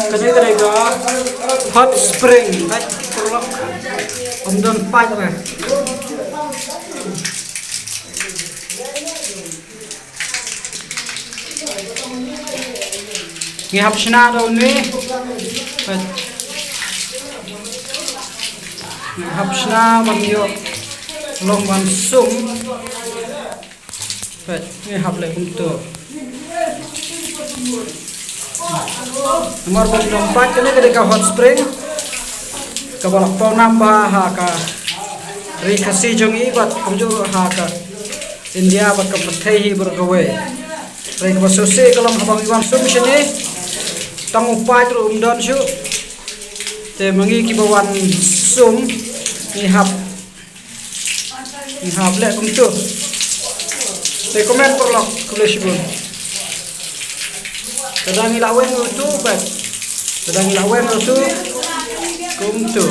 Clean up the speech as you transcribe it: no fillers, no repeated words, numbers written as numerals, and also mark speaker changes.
Speaker 1: Kani hot spring, right? Perlok don pipe na. Ngihap sina daw ni. Ngihap sina manyo long mansum. Ngihap le untuk. Nomor berdompat ini ketika hot spring kebalak pau nambah haka rikasi jongi buat kunjung haka India buat kepetehi bergawe rek basusi kalau habang iwan sum sini tang upai tru umdon syu te mangi kibawan sum ngihap le kuntu te komen perlok kulesibun sedang ilawen itu baik sedang ilawen itu kumtu